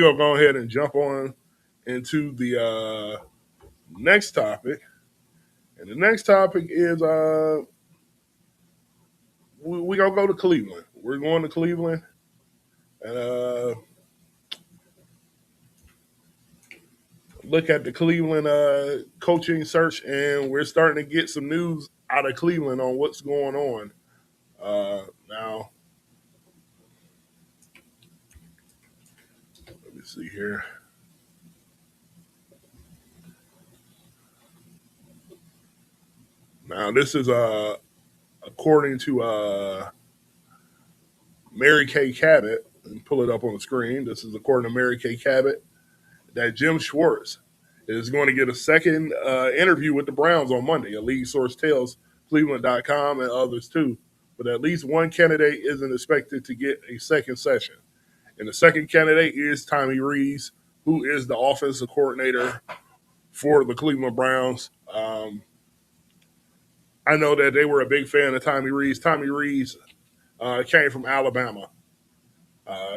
gonna go ahead and jump on into the next topic. And the next topic is we gonna go to Cleveland. We're going to Cleveland, and look at the Cleveland coaching search, and we're starting to get some news out of Cleveland on what's going on. Now, let me see here. Now, this is according to Mary Kay Cabot. And pull it up on the screen. This is according to Mary Kay Cabot that Jim Schwartz is going to get a second interview with the Browns on Monday. A league source tells Cleveland.com and others too. But at least one candidate isn't expected to get a second session. And the second candidate is Tommy Rees, who is the offensive coordinator for the Cleveland Browns. I know that they were a big fan of Tommy Rees. Tommy Rees came from Alabama.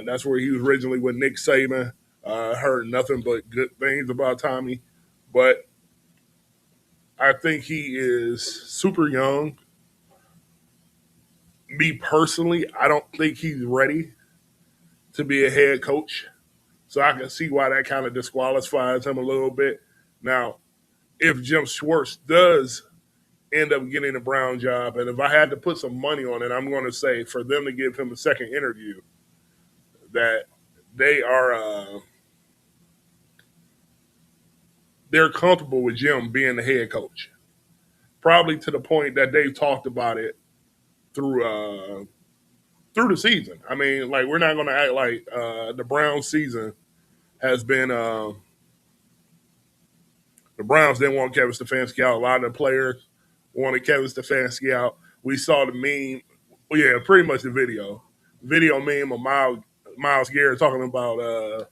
That's where he was originally with Nick Saban. Heard nothing but good things about Tommy. But I think he is super young. Me personally, I don't think he's ready to be a head coach. So I can see why that kind of disqualifies him a little bit. Now, if Jim Schwartz does end up getting a Brown job, and if I had to put some money on it, I'm going to say for them to give him a second interview, that they are they're comfortable with Jim being the head coach. Probably to the point that they've talked about it through the season. I mean, like we're not going to act like the Brown season has been. The Browns didn't want Kevin Stefanski out. A lot of the players wanted Kevin Stefanski out. We saw the meme, yeah, pretty much the video meme of Miles Garrett talking about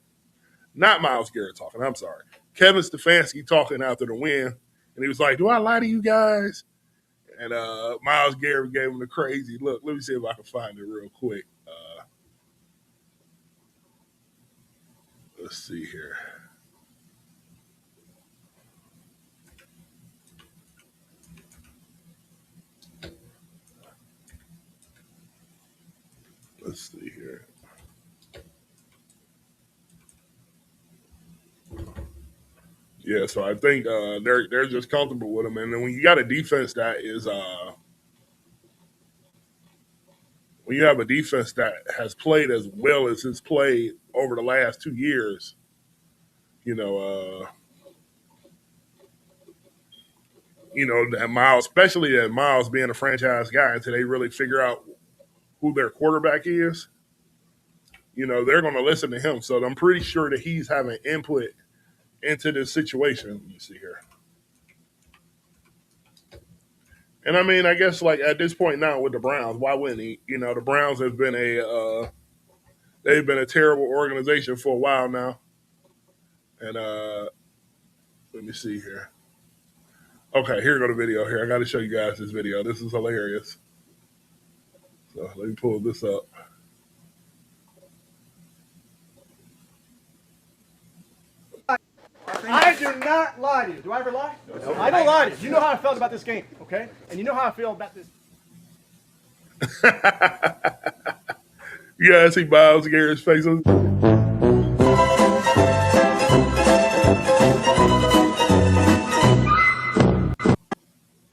not Miles Garrett talking. I'm sorry, Kevin Stefanski talking after the win, and he was like, "Do I lie to you guys?" And Miles Garrett gave him the crazy look. Let me see if I can find it real quick. Let's see here. Let's see here. Yeah, so I think they're just comfortable with him, and then when you got a defense that is when you have a defense that has played as well as it's played over the last 2 years, you know, that Miles, especially that Miles being a franchise guy, until they really figure out who their quarterback is, they're going to listen to him. So I'm pretty sure that he's having input into this situation. Let me see here. And I mean, I guess like at this point now with the Browns, why wouldn't he? The Browns have been they've been a terrible organization for a while now. And let me see here. Okay, here go the video. Here, I got to show you guys this video. This is hilarious. So let me pull this up. I do not lie to you. Do I ever lie? No. I don't lie to you. You know how I felt about this game, okay? And you know how I feel about this. You guys see Miles Garrett's face?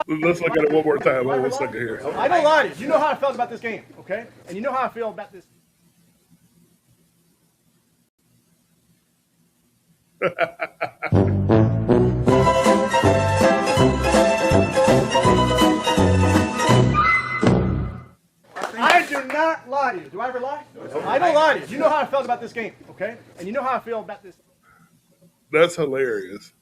Let's look at it one more time. One second here. I don't lie to you. You know how I felt about this game, okay? And you know how I feel about this. I do not lie to you. Do I ever lie? No. I don't lie to you. You know how I felt about this game, okay? And you know how I feel about this. That's hilarious.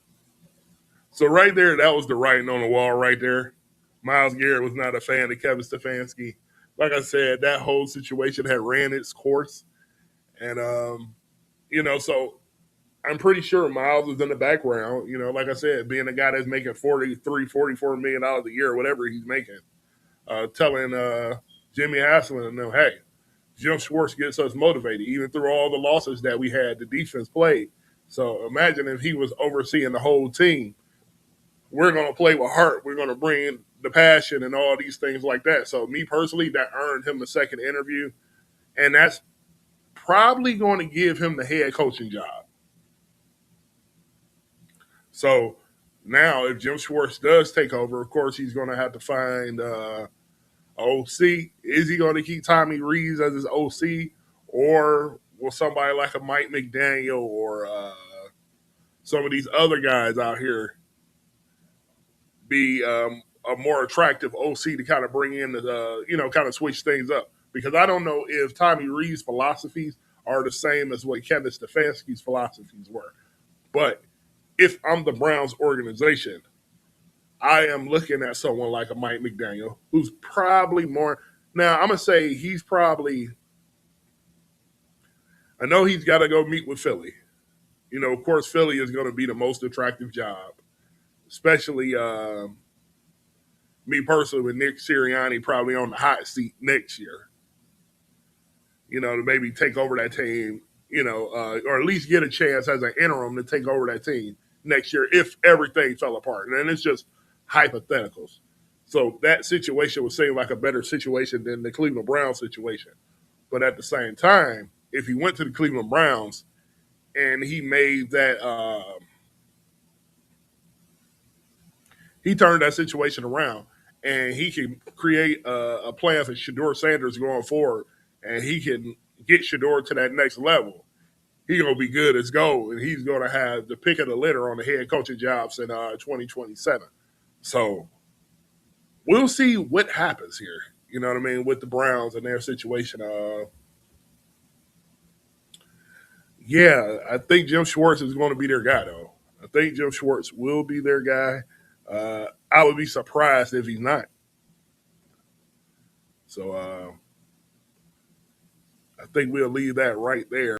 So right there, that was the writing on the wall right there. Miles Garrett was not a fan of Kevin Stefanski. Like I said, that whole situation had ran its course. And, so I'm pretty sure Miles was in the background, like I said, being a guy that's making $44 million a year, whatever he's making, telling Jimmy Haslam and them, hey, Jim Schwartz gets us motivated, even through all the losses that we had. The defense played. So imagine if he was overseeing the whole team. We're going to play with heart. We're going to bring in the passion and all these things like that. So me personally, that earned him the second interview, and that's probably going to give him the head coaching job. So now, if Jim Schwartz does take over, of course, he's going to have to find OC. Is he going to keep Tommy Rees as his OC, or will somebody like a Mike McDaniel or some of these other guys out here be a more attractive OC to kind of bring in the kind of switch things up? Because I don't know if Tommy Rees' philosophies are the same as what Kevin Stefanski's philosophies were. But if I'm the Browns organization, I am looking at someone like a Mike McDaniel, who's probably more. Now, I'm going to say he's probably. I know he's got to go meet with Philly. Of course, Philly is going to be the most attractive job, especially me personally with Nick Sirianni probably on the hot seat next year. To maybe take over that team, or at least get a chance as an interim to take over that team next year if everything fell apart. And it's just hypotheticals. So that situation would seem like a better situation than the Cleveland Browns situation. But at the same time, if he went to the Cleveland Browns and he made that, he turned that situation around and he can create a plan for Shedeur Sanders going forward, and he can get Shedeur to that next level, he's going to be good as gold, and he's going to have the pick of the litter on the head coaching jobs in 2027. So we'll see what happens here, you know what I mean, with the Browns and their situation. Yeah, I think Jim Schwartz is going to be their guy, though. I think Jim Schwartz will be their guy. I would be surprised if he's not. So I think we'll leave that right there.